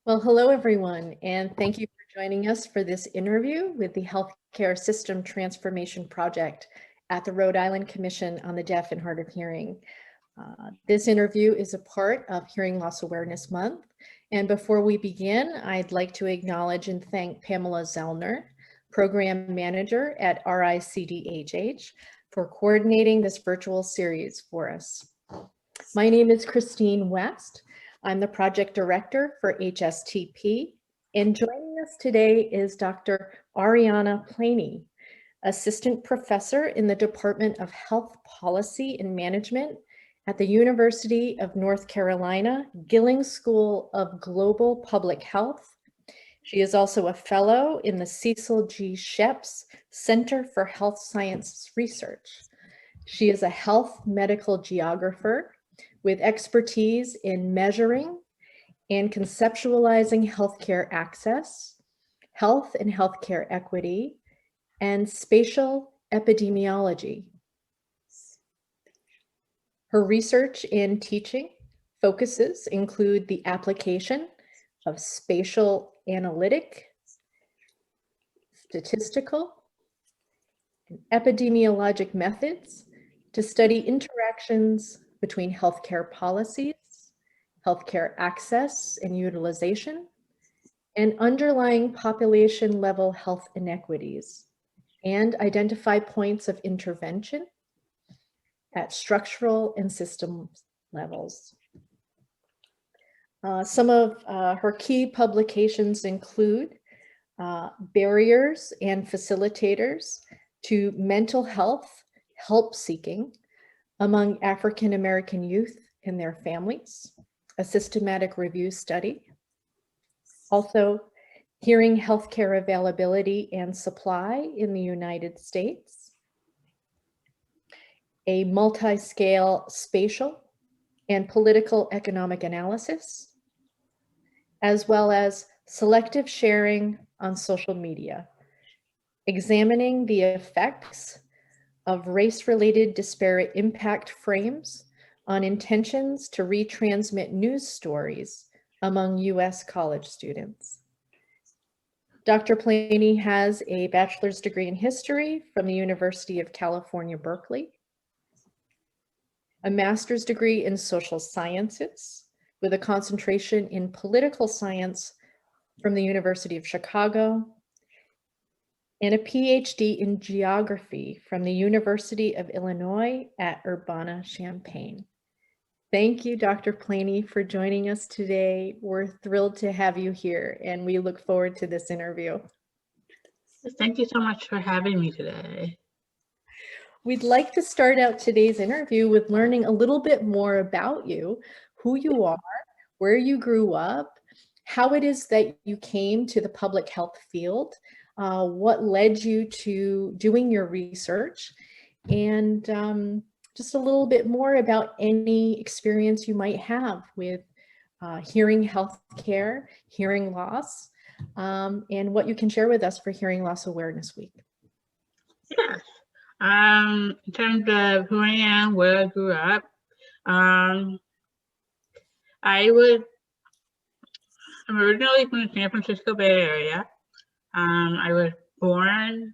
Well, hello everyone, and thank you for joining us for this interview with the Healthcare System Transformation Project at the Rhode Island Commission on the Deaf and Hard of Hearing. This interview is a part of Hearing Loss Awareness Month. And before we begin, I'd like to acknowledge and thank Pamela Zellner, Program Manager at CDHH, for coordinating this virtual series for us. My name is Christine West. I'm the Project Director for HSTP, and joining us today is Dr. Arrianna Planey, Assistant Professor in the Department of Health Policy and Management at the University of North Carolina, Gillings School of Global Public Health. She is also a fellow in the Cecil G. Sheps Center for Health Sciences Research. She is a health medical geographer with expertise in measuring and conceptualizing healthcare access, health and healthcare equity, and spatial epidemiology. Her research and teaching focuses include the application of spatial analytic, statistical, and epidemiologic methods to study interactions between healthcare policies, healthcare access and utilization, and underlying population-level health inequities, and identify points of intervention at structural and system levels. Some of her key publications include Barriers and Facilitators to Mental Health Help Seeking among African American Youth and Their Families, a systematic review study. Also, Hearing Healthcare Availability and Supply in the United States, a multi-scale spatial and political economic analysis, as well as selective sharing on social media, examining the effects of race-related disparate impact frames on intentions to retransmit news stories among US college students. Dr. Planey has a bachelor's degree in history from the University of California, Berkeley, a master's degree in social sciences with a concentration in political science from the University of Chicago, and a PhD in geography from the University of Illinois at Urbana-Champaign. Thank you, Dr. Planey, for joining us today. We're thrilled to have you here, and we look forward to this interview. Thank you so much for having me today. We'd like to start out today's interview with learning a little bit more about you, who you are, where you grew up, how it is that you came to the public health field, what led you to doing your research, and just a little bit more about any experience you might have with hearing healthcare, hearing loss, and what you can share with us for Hearing Loss Awareness Week. Yes. In terms of who I am, where I grew up, I'm originally from the San Francisco Bay Area. I was born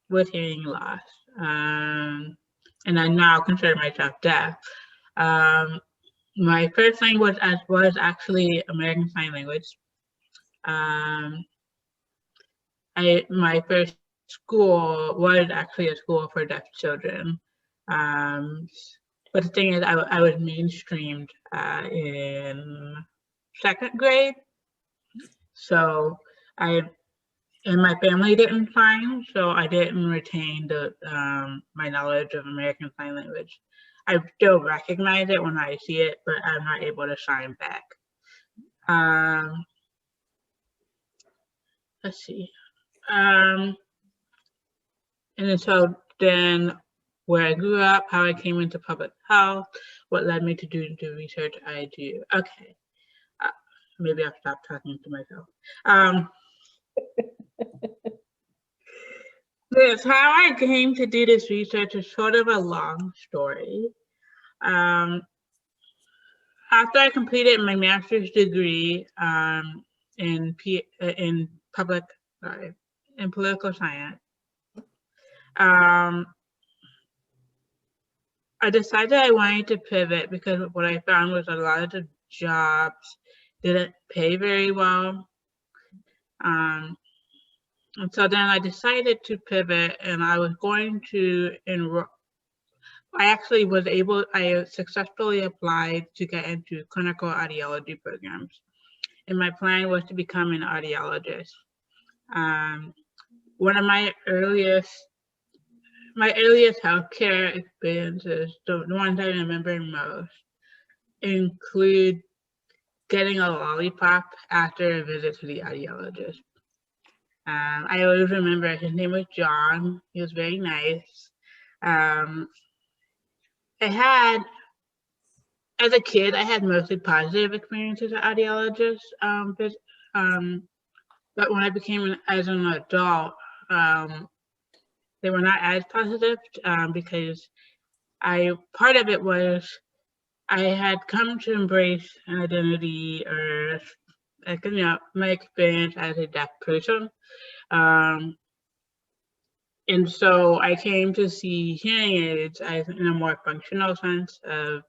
with hearing loss, and I now consider myself deaf. My first language was actually American Sign Language. My first school was actually a school for deaf children. But the thing is, I was mainstreamed in second grade. So and my family didn't sign, so I didn't retain my knowledge of American Sign Language. I still recognize it when I see it, but I'm not able to sign back. Let's see. And so then where I grew up, how I came into public health, what led me to do the research I do. Okay, maybe I'll stop talking to myself. Yes, how I came to do this research is sort of a long story. After I completed my master's degree in political science. I decided I wanted to pivot because what I found was a lot of the jobs didn't pay very well. And so then I decided to pivot, and I was going to enroll. I successfully applied to get into clinical audiology programs. And my plan was to become an audiologist. One of my earliest healthcare experiences, the ones I remember most, include getting a lollipop after a visit to the audiologist. I always remember his name was John. He was very nice. As a kid, I had mostly positive experiences at audiologists, but when I became as an adult, they were not as positive because part of it was I had come to embrace an identity or my experience as a deaf person. And so I came to see hearing aids as in a more functional sense of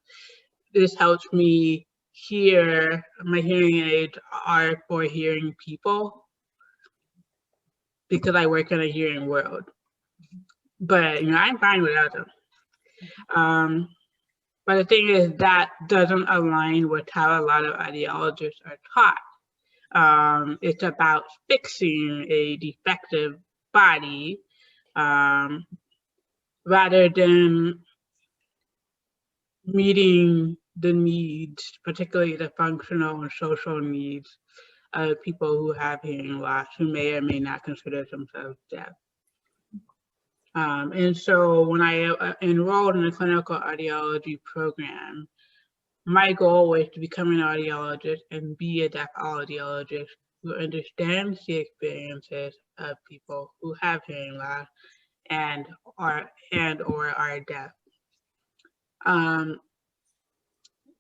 this helps me hear. My hearing aids are for hearing people because I work in a hearing world. But I'm fine without them. But the thing is that doesn't align with how a lot of audiologists are taught. It's about fixing a defective body rather than meeting the needs, particularly the functional and social needs of people who have hearing loss, who may or may not consider themselves deaf. And so when I enrolled in a clinical audiology program, my goal was to become an audiologist and be a deaf audiologist who understands the experiences of people who have hearing loss and or are deaf.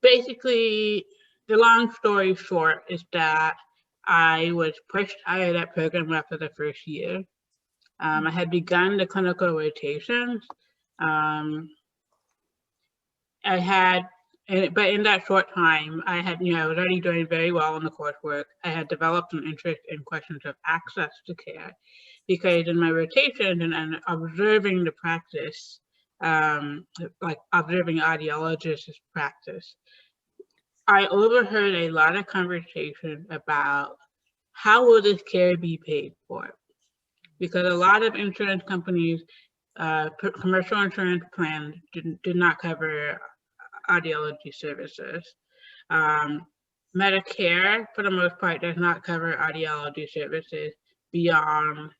Basically, the long story short is that I was pushed out of that program after the first year. I had begun the clinical rotations. But in that short time, I was already doing very well in the coursework. I had developed an interest in questions of access to care because in my rotation and observing the practice, like observing audiologists' practice, I overheard a lot of conversation about how will this care be paid for? Because a lot of insurance companies, commercial insurance plans did not cover audiology services. Medicare, for the most part, does not cover audiology services beyond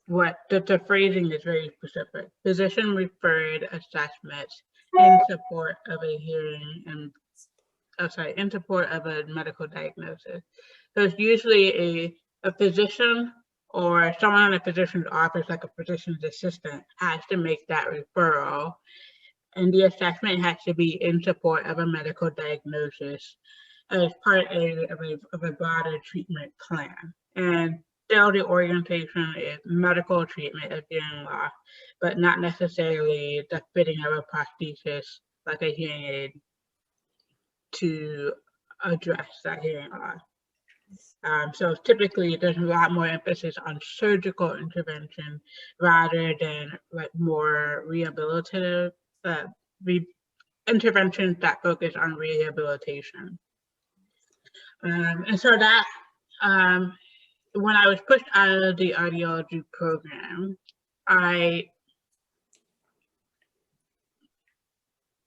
what the phrasing is very specific. Physician referred assessments in support of a hearing and in support of a medical diagnosis. So it's usually a physician or someone in a physician's office, like a physician's assistant, has to make that referral. And the assessment has to be in support of a medical diagnosis as part of a broader treatment plan. And still the orientation is medical treatment of hearing loss, but not necessarily the fitting of a prosthesis like a hearing aid to address that hearing loss. So typically there's a lot more emphasis on surgical intervention rather than like more rehabilitative interventions that focus on rehabilitation. And so that when I was pushed out of the audiology program, I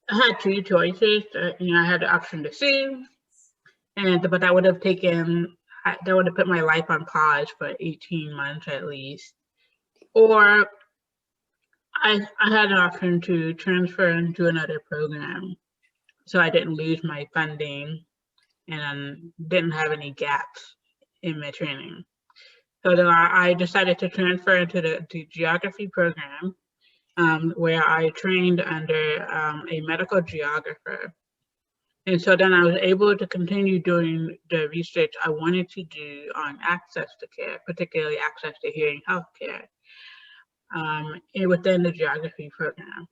had two choices. I had the option to sue, but that would have put my life on pause for 18 months at least. Or I had an option to transfer into another program so I didn't lose my funding and didn't have any gaps in my training. So then I decided to transfer into the geography program where I trained under a medical geographer. And so then I was able to continue doing the research I wanted to do on access to care, particularly access to hearing healthcare, and within the geography program.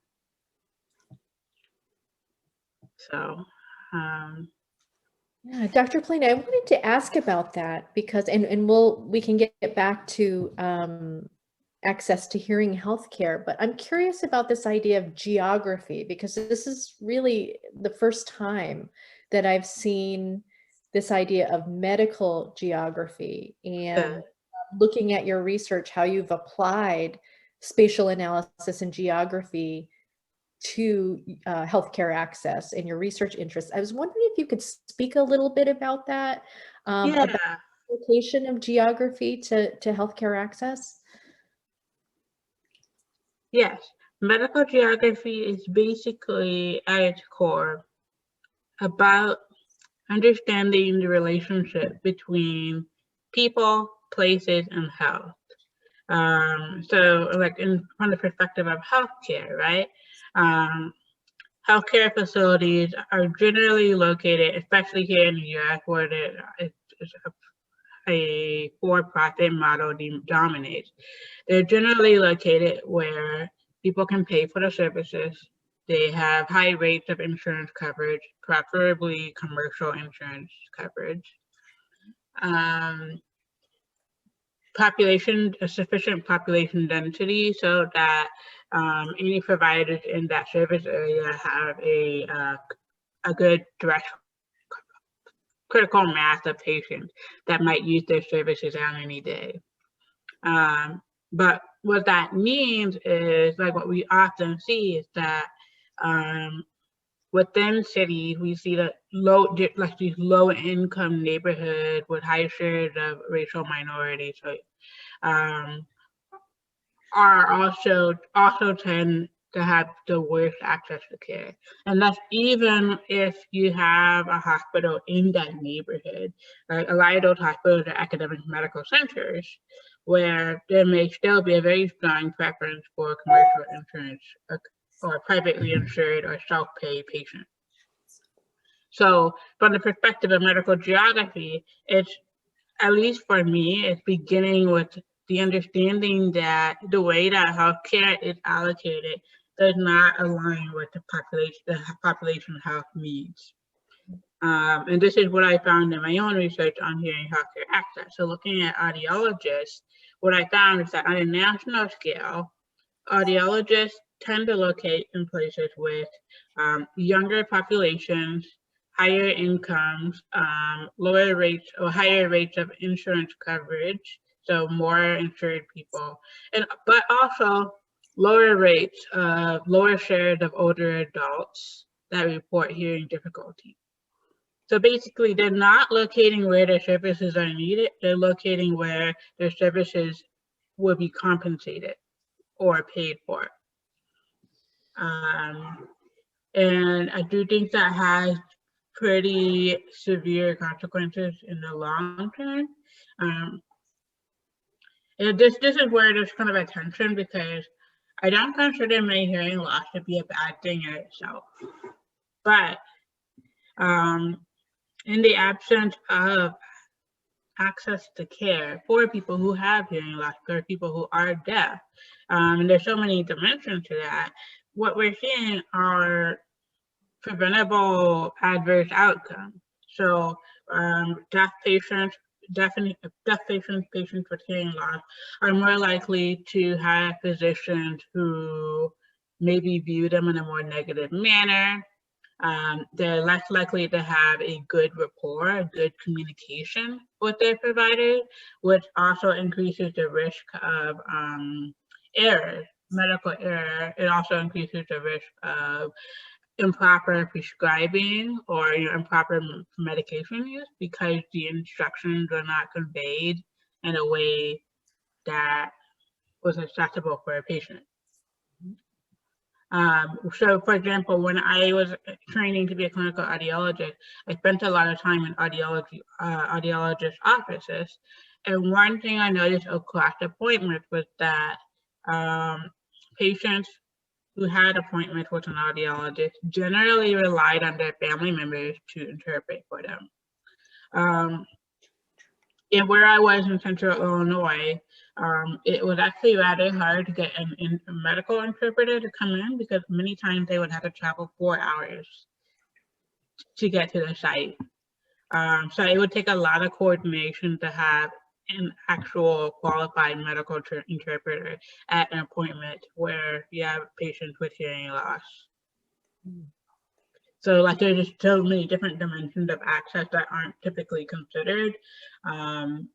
So, Yeah, Dr. Planey, I wanted to ask about that because, and we can get back to access to hearing healthcare, but I'm curious about this idea of geography because this is really the first time that I've seen this idea of medical geography and looking at your research, how you've applied spatial analysis and geography to healthcare access and your research interests. I was wondering if you could speak a little bit about that, about the application of geography to healthcare access. Yes, medical geography is basically at its core about understanding the relationship between people, places, and health. So like from the perspective of healthcare, right? Healthcare facilities are generally located, especially here in the US, where it's a for-profit model dominates. They're generally located where people can pay for the services. They have high rates of insurance coverage, preferably commercial insurance coverage. A sufficient population density so that any providers in that service area have a good direct critical mass of patients that might use their services on any day. But what that means is, like, what we often see is that within cities, we see that these low income neighborhoods with high shares of racial minorities are also tend to have the worst access to care. And that's even if you have a hospital in that neighborhood. Right? A lot of those hospitals are academic medical centers where there may still be a very strong preference for commercial insurance or privately insured or self-pay patients. So from the perspective of medical geography, it's, at least for me, it's beginning with the understanding that the way that healthcare is allocated does not align with the population health needs. And this is what I found in my own research on hearing healthcare access. So looking at audiologists, what I found is that on a national scale, audiologists tend to locate in places with younger populations, higher incomes, lower rates or higher rates of insurance coverage, so more insured people, but also lower shares of older adults that report hearing difficulty. So basically, they're not locating where their services are needed, they're locating where their services will be compensated or paid for. And I do think that has pretty severe consequences in the long term. And this is where there's kind of a tension, because I don't consider my hearing loss to be a bad thing in itself. But in the absence of access to care for people who have hearing loss, for people who are deaf, and there's so many dimensions to that, what we're seeing are preventable adverse outcomes. So deaf patients with hearing loss are more likely to have physicians who maybe view them in a more negative manner. They're less likely to have a good rapport, a good communication with their providers, which also increases the risk of error, medical error. It also increases the risk of improper prescribing or improper medication use, because the instructions are not conveyed in a way that was accessible for a patient. So for example, when I was training to be a clinical audiologist, I spent a lot of time in audiologist offices. And one thing I noticed across appointments was that patients who had appointments with an audiologist generally relied on their family members to interpret for them. And where I was in central Illinois, it was actually rather hard to get a medical interpreter to come in because many times they would have to travel 4 hours to get to the site. So it would take a lot of coordination to have an actual qualified medical interpreter at an appointment where you have patients with hearing loss. So like there's just so many different dimensions of access that aren't typically considered. Because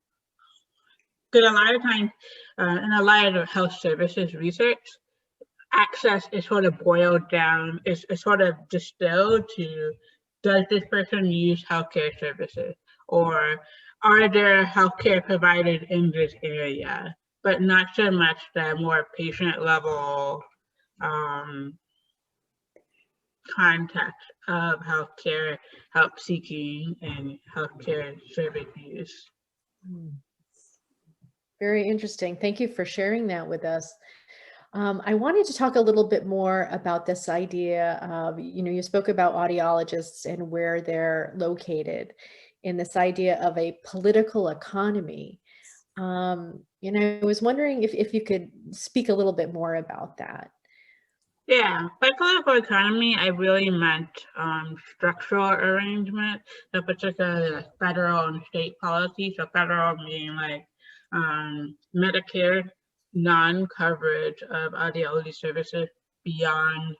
a lot of times in a lot of the health services research, access is sort of boiled down, is sort of distilled to, does this person use healthcare services? Or are there healthcare providers in this area? But not so much the more patient level context of healthcare, help seeking, and healthcare service use. Very interesting. Thank you for sharing that with us. I wanted to talk a little bit more about this idea of, you spoke about audiologists and where they're located in this idea of a political economy. I was wondering if you could speak a little bit more about that. Yeah, by political economy, I really meant structural arrangement, so particularly like federal and state policy. So federal being like Medicare non-coverage of audiology services beyond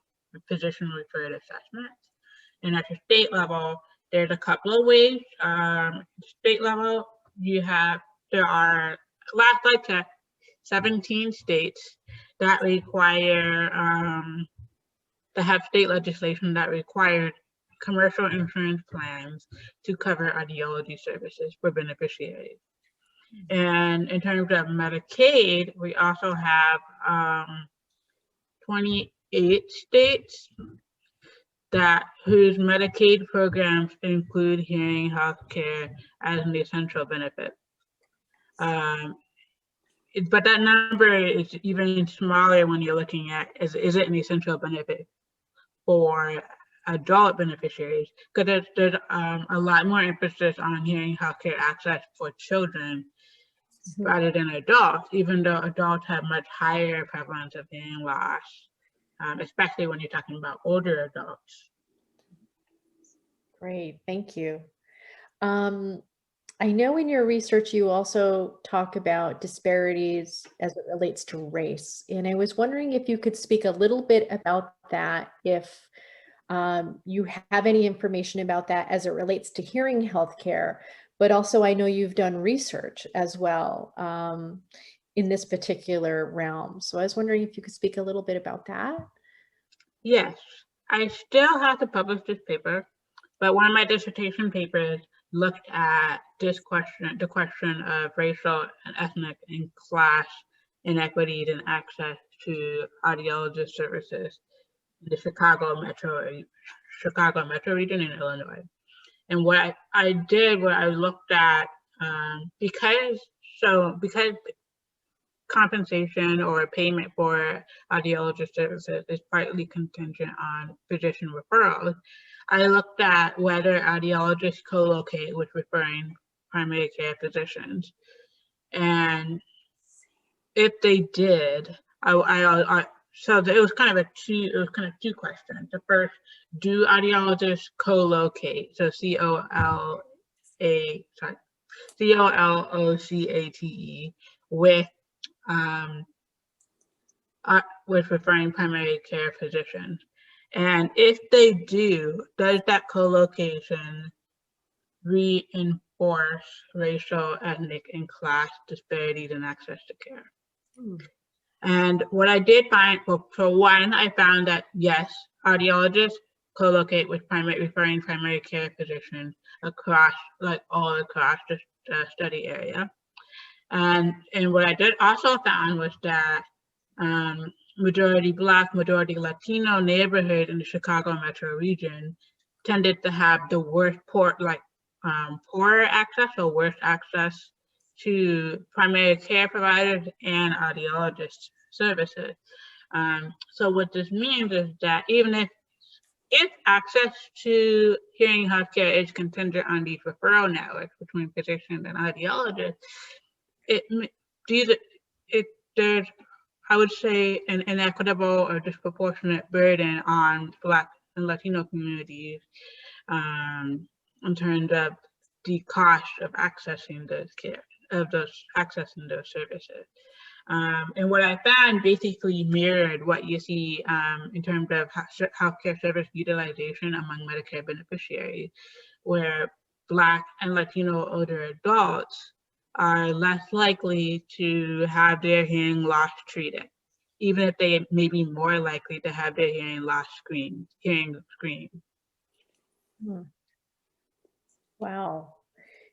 physician-referred assessments. And at the state level, there's a couple of ways. State level, there are, last I checked, 17 states that require, that have state legislation that required commercial insurance plans to cover audiology services for beneficiaries. And in terms of Medicaid, we also have 28 states whose Medicaid programs include hearing health care as an essential benefit. But that number is even smaller when you're looking at, is it an essential benefit for adult beneficiaries? Because there's a lot more emphasis on hearing healthcare access for children rather than adults, even though adults have much higher prevalence of hearing loss, especially when you're talking about older adults. Great, thank you. I know in your research you also talk about disparities as it relates to race, and I was wondering if you could speak a little bit about that, if you have any information about that as it relates to hearing healthcare, but also I know you've done research as well in this particular realm. So I was wondering if you could speak a little bit about that. Yes, I still have to publish this paper, but one of my dissertation papers looked at this question, the question of racial and ethnic and class inequities in access to audiologist services in the Chicago metro region in Illinois. And what I did, what I looked at, because compensation or payment for audiologist services is partly contingent on physician referrals, I looked at whether audiologists co-locate with referring primary care physicians. And if they did, so it was kind of two questions. The first, do audiologists co-locate? So C-O-L-O-C-A-T-E with referring primary care physicians. And if they do, does that co-location reinforce racial, ethnic, and class disparities in access to care? And what I did find, well, for one, I found that yes, audiologists co-locate with referring primary care physicians all across the study area. And what I did also found was that majority Black, majority Latino neighborhood in the Chicago metro region tended to have the worst poorer access or worse access to primary care providers and audiologist services. So what this means is that even if access to hearing healthcare is contingent on these referral networks between physicians and audiologists, there's, I would say, an inequitable or disproportionate burden on Black and Latino communities in terms of the cost of accessing those services. And what I found basically mirrored what you see in terms of healthcare service utilization among Medicare beneficiaries, where Black and Latino older adults are less likely to have their hearing loss treated, even if they may be more likely to have their hearing screened. Wow.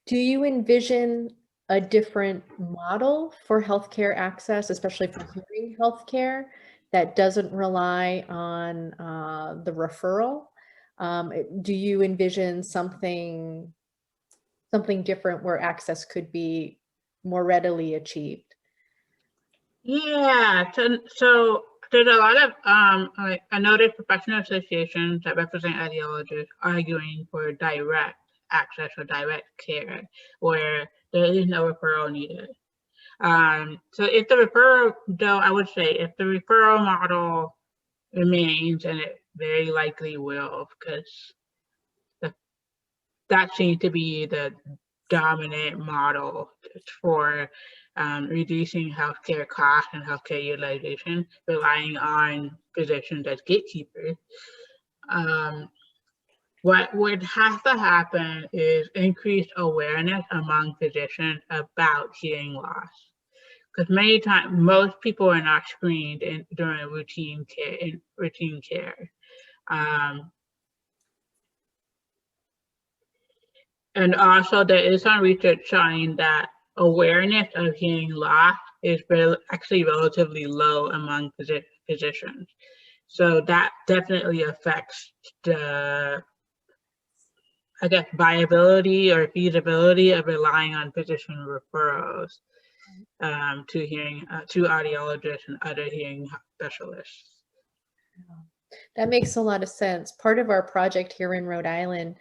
Do you envision a different model for healthcare access, especially for hearing healthcare, that doesn't rely on the referral? Do you envision something different where access could be more readily achieved? Yeah, so there's a lot of I noticed professional associations that represent audiologists arguing for direct access or direct care where there is no referral needed. So if the referral, though, I would say if the referral model remains, and it very likely will, because that seems to be the dominant model for reducing healthcare costs and healthcare utilization, relying on physicians as gatekeepers. What would have to happen is increased awareness among physicians about hearing loss. Because many times, most people are not screened during routine care. And also there is some research showing that awareness of hearing loss is actually relatively low among physicians. So that definitely affects the, I guess, viability or feasibility of relying on physician referrals to audiologists and other hearing specialists. That makes a lot of sense. Part of our project here in Rhode Island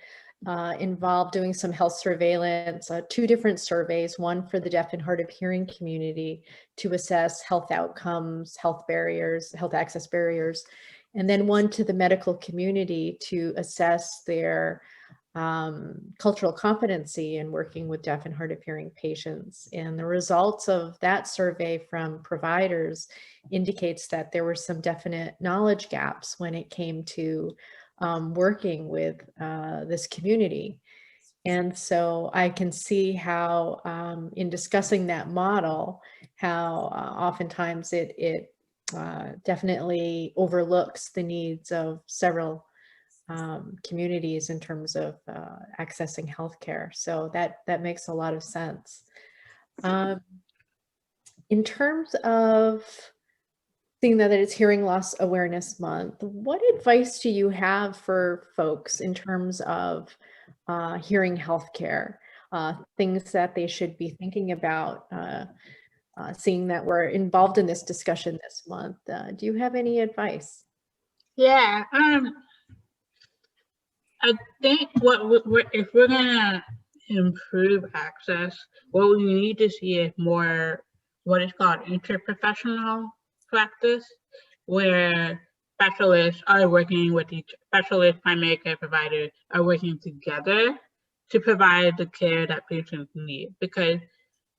involved doing some health surveillance, 2 different surveys, one for the deaf and hard of hearing community to assess health outcomes, health barriers, health access barriers, and then one to the medical community to assess their cultural competency in working with deaf and hard of hearing patients. And the results of that survey from providers indicates that there were some definite knowledge gaps when it came to working with this community. And so I can see how in discussing that model, how oftentimes it definitely overlooks the needs of several communities in terms of accessing healthcare. So that makes a lot of sense. In terms of seeing that it's Hearing Loss Awareness Month, what advice do you have for folks in terms of hearing healthcare, things that they should be thinking about, seeing that we're involved in this discussion this month? Do you have any advice? Yeah, I think if we're gonna improve access, what we need to see is more what is called interprofessional practice, where specialists are working with each specialist, primary care providers are working together to provide the care that patients need. Because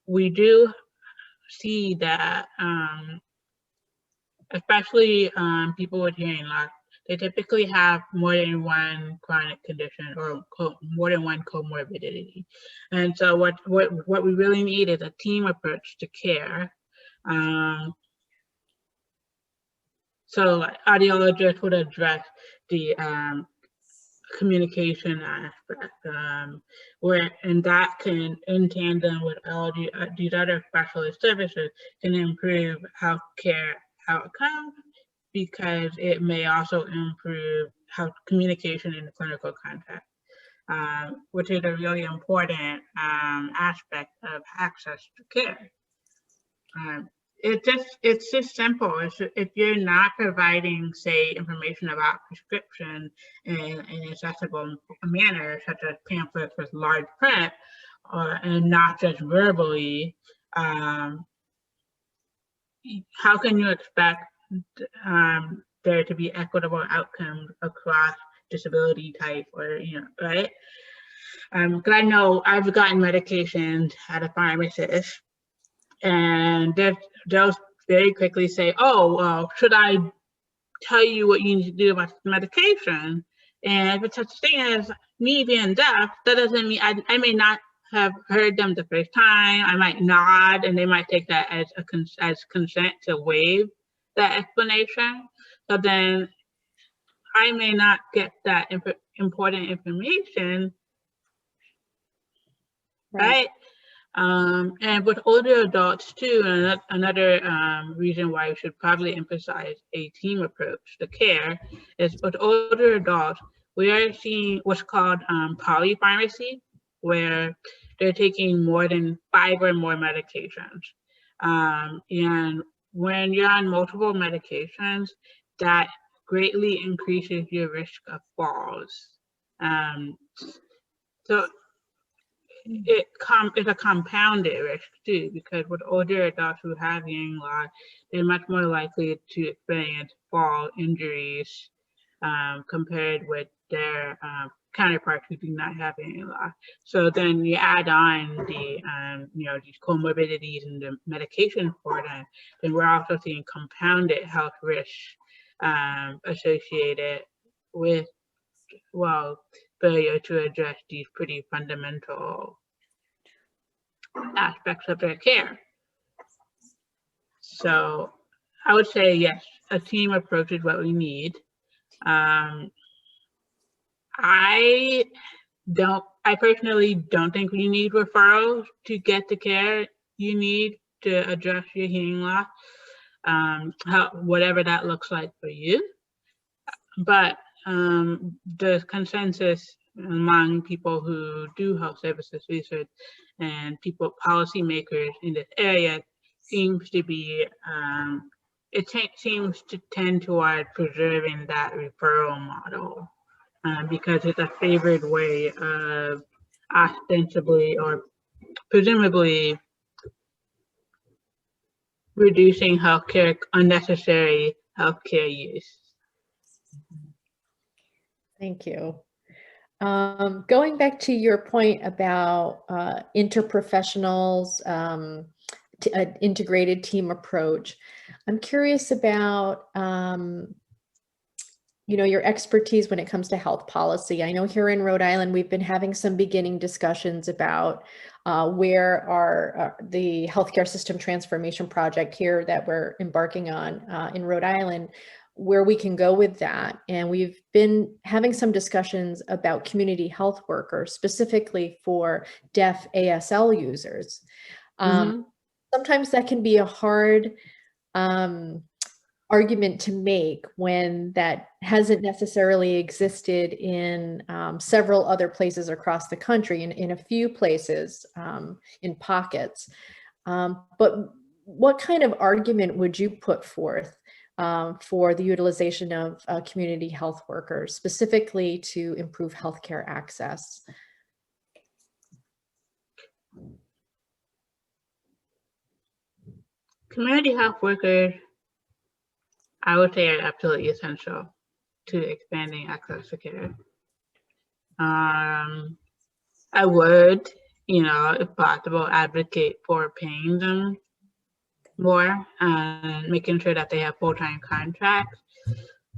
we do see that, especially people with hearing loss, they typically have more than one chronic condition or more than one comorbidity. And so what we really need is a team approach to care. So audiologists would address the communication aspect, and that can, in tandem with all these other specialist services, can improve healthcare outcomes, because it may also improve health communication in the clinical context, which is a really important aspect of access to care. it's just simple. If you're not providing, say, information about prescription in an accessible manner, such as pamphlets with large print, and not just verbally, how can you expect there to be equitable outcomes across disability type, or right? Because I know I've gotten medications at a pharmacist, and they'll very quickly say, "Oh, well, should I tell you what you need to do about the medication?" And if it's such thing as me being deaf, that doesn't mean I may not have heard them the first time. I might nod, and they might take that as consent to waive that explanation. So then I may not get that important information, right? And with older adults too, and another reason why we should probably emphasize a team approach to care is with older adults, we are seeing what's called polypharmacy, where they're taking more than 5 or more medications. And when you're on multiple medications, that greatly increases your risk of falls. So it's a compounded risk too, because with older adults who have hearing loss, they're much more likely to experience fall injuries compared with their counterparts who do not have hearing loss. So then you add on the these comorbidities and the medication for them, then we're also seeing compounded health risks associated with, well, failure to address these pretty fundamental aspects of their care. So I would say, yes, a team approach is what we need. I personally don't think we need referrals to get the care you need to address your hearing loss, whatever that looks like for you. But the consensus among people who do health services research and policymakers in this area seems to be, seems to tend toward preserving that referral model because it's a favored way of ostensibly or presumably reducing unnecessary healthcare use. Thank you. Going back to your point about interprofessionals, an integrated team approach, I'm curious about your expertise when it comes to health policy. I know here in Rhode Island, we've been having some beginning discussions about where the healthcare system transformation project here that we're embarking on in Rhode Island, where we can go with that. And we've been having some discussions about community health workers, specifically for deaf ASL users. Sometimes that can be a hard argument to make when that hasn't necessarily existed in several other places across the country, in a few places, in pockets. But what kind of argument would you put forth for the utilization of community health workers, specifically to improve healthcare access? Community health workers, I would say, are absolutely essential to expanding access to care. I would, if possible, advocate for paying them more and making sure that they have full-time contracts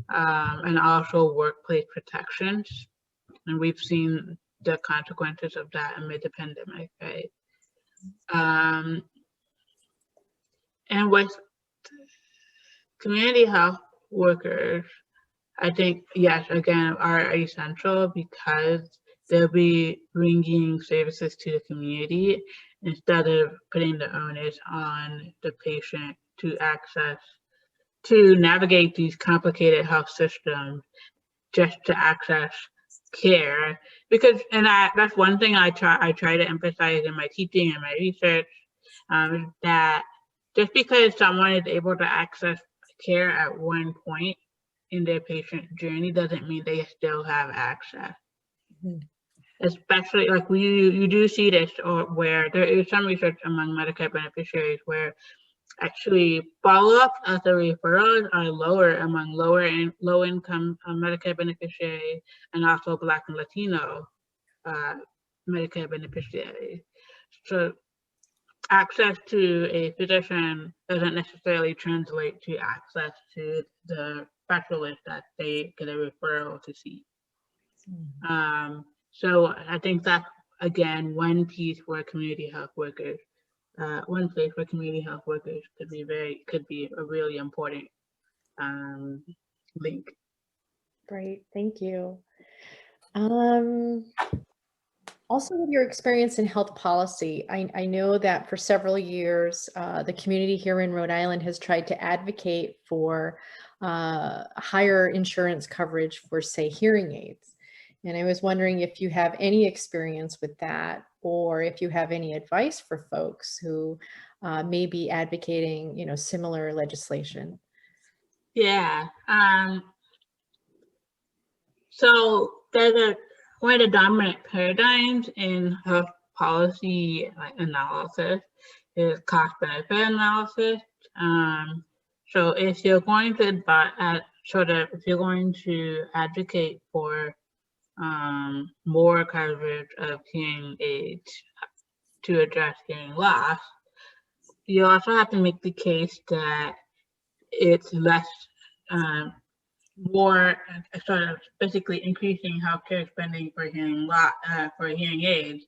and also workplace protections. And we've seen the consequences of that amid the pandemic, right? And with community health workers, I think, yes, again, are essential because they'll be bringing services to the community instead of putting the onus on the patient to navigate these complicated health systems just to access care. Because, and that's one thing I try to emphasize in my teaching and my research, that just because someone is able to access care at one point in their patient journey doesn't mean they still have access. Mhm. Especially like you do see this, or where there is some research among Medicare beneficiaries where actually follow-ups after referrals are lower among low-income Medicare beneficiaries and also Black and Latino Medicare beneficiaries. So access to a physician doesn't necessarily translate to access to the specialist that they get a referral to see. So I think that's, again, one piece for community health workers. One place for community health workers could be a really important link. Great, thank you. Also, with your experience in health policy, I know that for several years, the community here in Rhode Island has tried to advocate for higher insurance coverage for, say, hearing aids. And I was wondering if you have any experience with that, or if you have any advice for folks who may be advocating, similar legislation. Yeah. So there's one of the dominant paradigms in health policy analysis is cost benefit analysis. So if you're going to if you're going to advocate for more coverage of hearing aids to address hearing loss, you also have to make the case that it's less more sort of basically increasing healthcare spending for hearing aids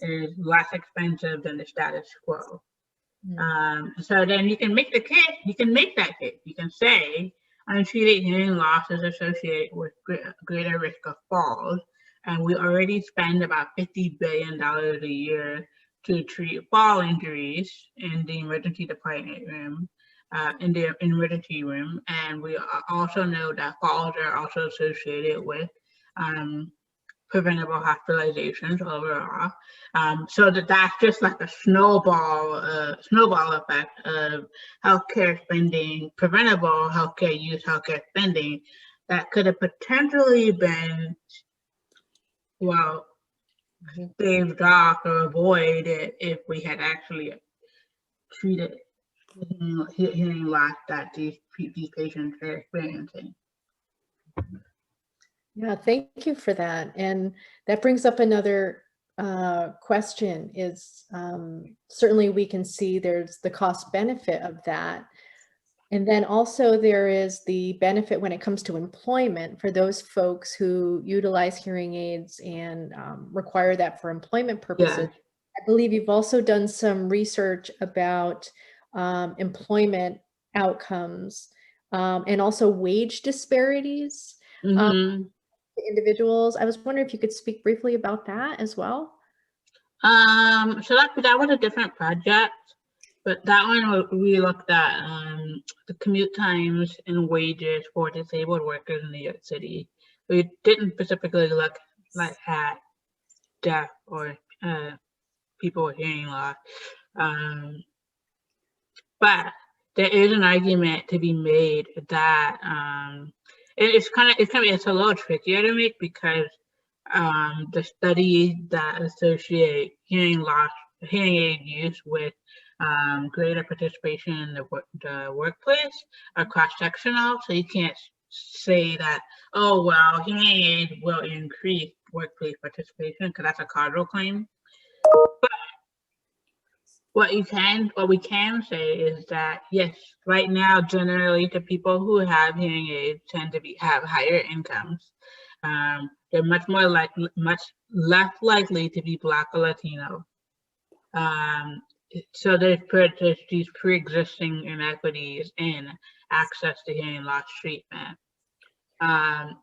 is less expensive than the status quo. So then you can make the case. You can make that case. You can say untreated hearing loss is associated with greater risk of falls, and we already spend about $50 billion a year to treat fall injuries in the emergency department room. In the emergency room, and we also know that falls are also associated with preventable hospitalizations overall. So that's just like a snowball effect of healthcare spending, preventable healthcare use, healthcare spending that could have potentially been, staved off or avoided if we had actually treated hearing loss that these patients are experiencing. Yeah, thank you for that. And that brings up another question is certainly we can see there's the cost benefit of that. And then also there is the benefit when it comes to employment for those folks who utilize hearing aids and require that for employment purposes. Yeah. I believe you've also done some research about employment outcomes and also wage disparities. Individuals. I was wondering if you could speak briefly about that as well. So that was a different project, but that one we looked at the commute times and wages for disabled workers in New York City. We didn't specifically look at deaf or people with hearing loss, but there is an argument to be made that it's a little trickier to make because the studies that associate hearing loss, hearing aid use with greater participation in the workplace are cross-sectional. So you can't say that, oh, well, hearing aid will increase workplace participation because that's a causal claim. But what we can say is that, yes, right now, generally, the people who have hearing aids tend to have higher incomes. They're much less likely to be Black or Latino. So there's these pre-existing inequities in access to hearing loss treatment. But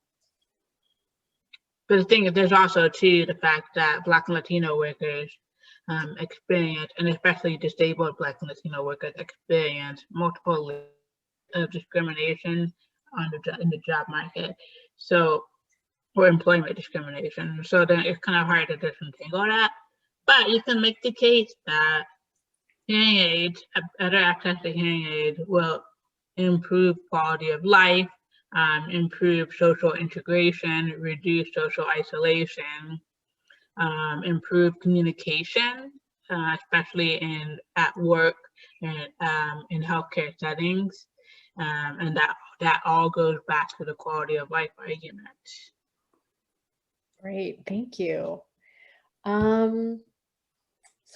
the thing is, there's also too the fact that Black and Latino workers experience, and especially disabled Black and Latino workers experience multiple layers of discrimination in the job market. So, or employment discrimination. So then it's kind of hard to disentangle that. But you can make the case that hearing aids, better access to hearing aids will improve quality of life, improve social integration, reduce social isolation, improve communication, especially at work and in healthcare settings, and that all goes back to the quality of life argument. Great, thank you. So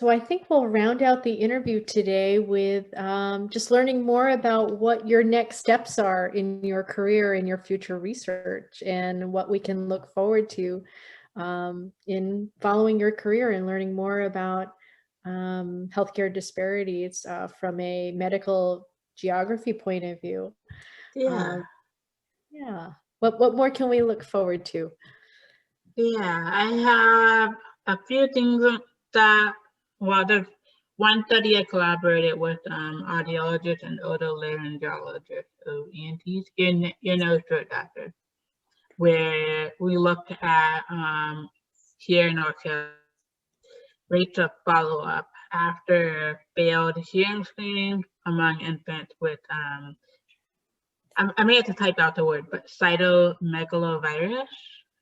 I think we'll round out the interview today with just learning more about what your next steps are in your career, in your future research, and what we can look forward to in following your career and learning more about healthcare disparities from a medical geography point of view. Yeah. Yeah. What more can we look forward to? Yeah, I have a few things that, well, there's one study I collaborated with audiologist and otolaryngologist, so ENTs, ear, nose, throat doctor, where we looked at hearing or rates of follow-up after failed hearing screening among infants with, I may have to type out the word, but cytomegalovirus,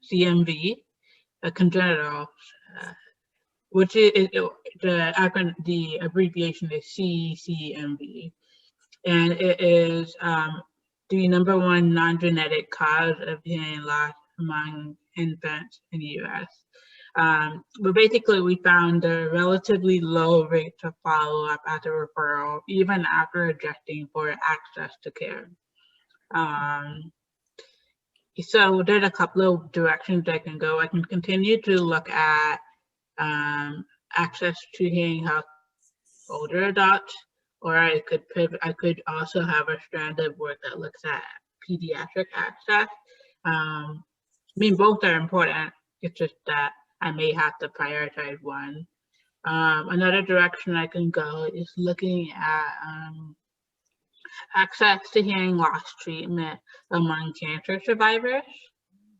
CMV, a congenital, which is the abbreviation is CCMV, and it is the #1 non-genetic cause of hearing loss among infants in the U.S. But basically, we found a relatively low rate of follow-up after referral, even after adjusting for access to care. So there's a couple of directions I can go. I can continue to look at access to hearing health for older adults, or I could also have a strand of work that looks at pediatric access. I mean, both are important. It's just that I may have to prioritize one. Another direction I can go is looking at access to hearing loss treatment among cancer survivors,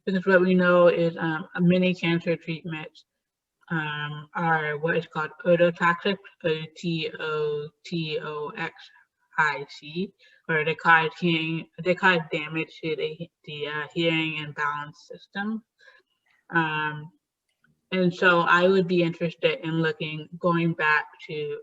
because what we know is many cancer treatments are what is called ototoxic, OTOTOXIC, or they cause damage to the hearing and balance system. And so I would be interested in going back to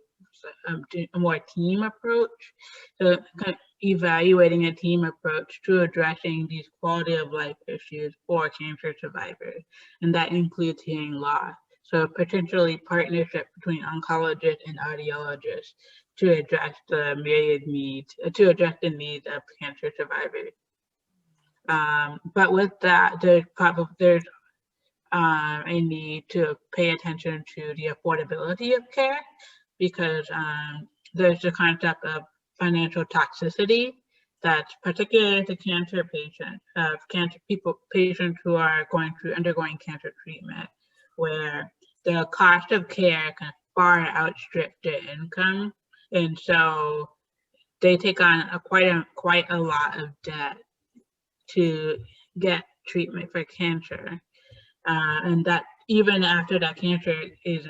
a more team approach, so kind of evaluating a team approach to addressing these quality of life issues for cancer survivors, and that includes hearing loss. So potentially partnership between oncologists and audiologists to address the myriad needs, to address the needs of cancer survivors. But with that, there's a need to pay attention to the affordability of care, because there's the concept of financial toxicity that's particular to cancer patients, patients who are undergoing cancer treatment, where the cost of care can far outstrip their income, and so they take on quite a lot of debt to get treatment for cancer, and that even after that cancer is,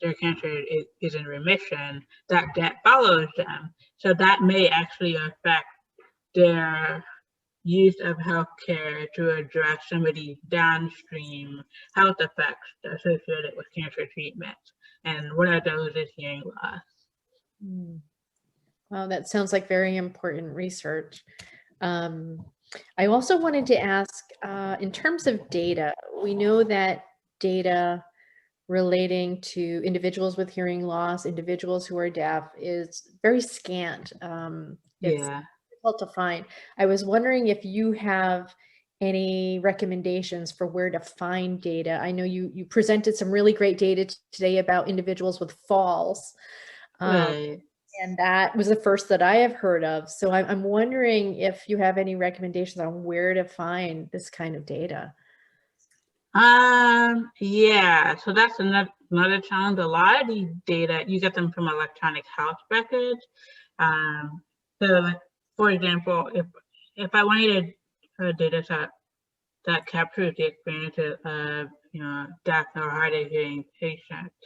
their cancer is in remission, that debt follows them. So that may actually affect their use of healthcare to address some of the downstream health effects associated with cancer treatment. And one of those is hearing loss. Wow, that sounds like very important research. I also wanted to ask, in terms of data, we know that data relating to individuals with hearing loss, individuals who are deaf, is very scant. It's difficult to find. I was wondering if you have any recommendations for where to find data. I know you presented some really great data today about individuals with falls. Right. And that was the first that I have heard of. So I'm wondering if you have any recommendations on where to find this kind of data. Yeah, so that's another challenge. A lot of these data, you get them from electronic health records. So like, for example, if I wanted a data set that captures the experiences of, deaf or hard of hearing patients,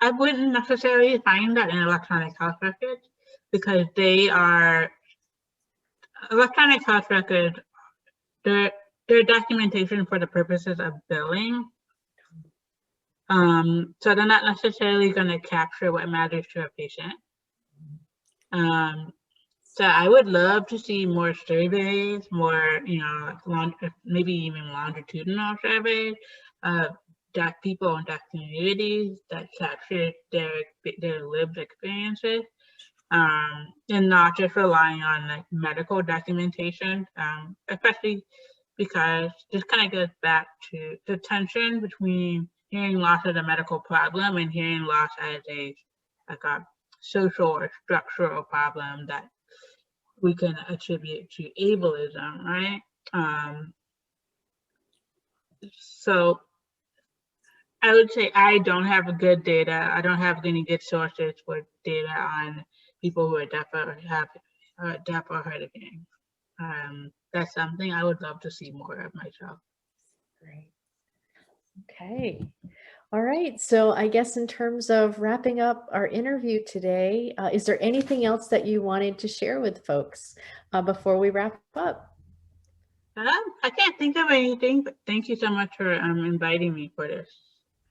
I wouldn't necessarily find that in electronic health records because they are electronic health records. They're documentation for the purposes of billing. So they're not necessarily going to capture what matters to a patient. So I would love to see more surveys, more, maybe even longitudinal surveys of Deaf people and Deaf communities that capture their lived experiences, and not just relying on like medical documentation, especially because this kind of goes back to the tension between hearing loss as a medical problem and hearing loss as a social or structural problem that we can attribute to ableism, right? So I would say I don't have good data. I don't have any good sources for data on people who are deaf or have deaf or hard of hearing. That's something I would love to see more of myself. Great. Okay. All right. So I guess in terms of wrapping up our interview today, is there anything else that you wanted to share with folks before we wrap up? I can't think of anything, but thank you so much for inviting me for this.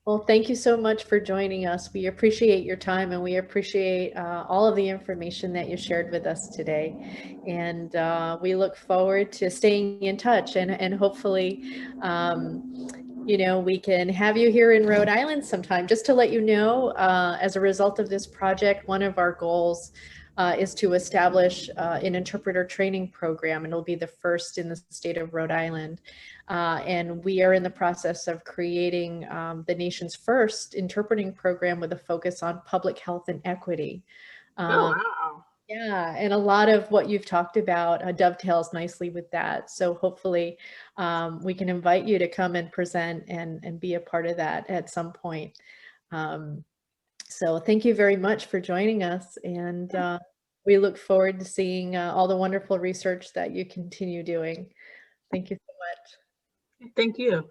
Well, thank you so much for joining us. We appreciate your time and we appreciate all of the information that you shared with us today. And we look forward to staying in touch and hopefully, we can have you here in Rhode Island sometime. Just to let you know, as a result of this project, one of our goals is to establish an interpreter training program, and it'll be the first in the state of Rhode Island. And we are in the process of creating the nation's first interpreting program with a focus on public health and equity. Oh, wow. Yeah, and a lot of what you've talked about dovetails nicely with that. So hopefully we can invite you to come and present and be a part of that at some point. So thank you very much for joining us. And we look forward to seeing all the wonderful research that you continue doing. Thank you so much. Thank you.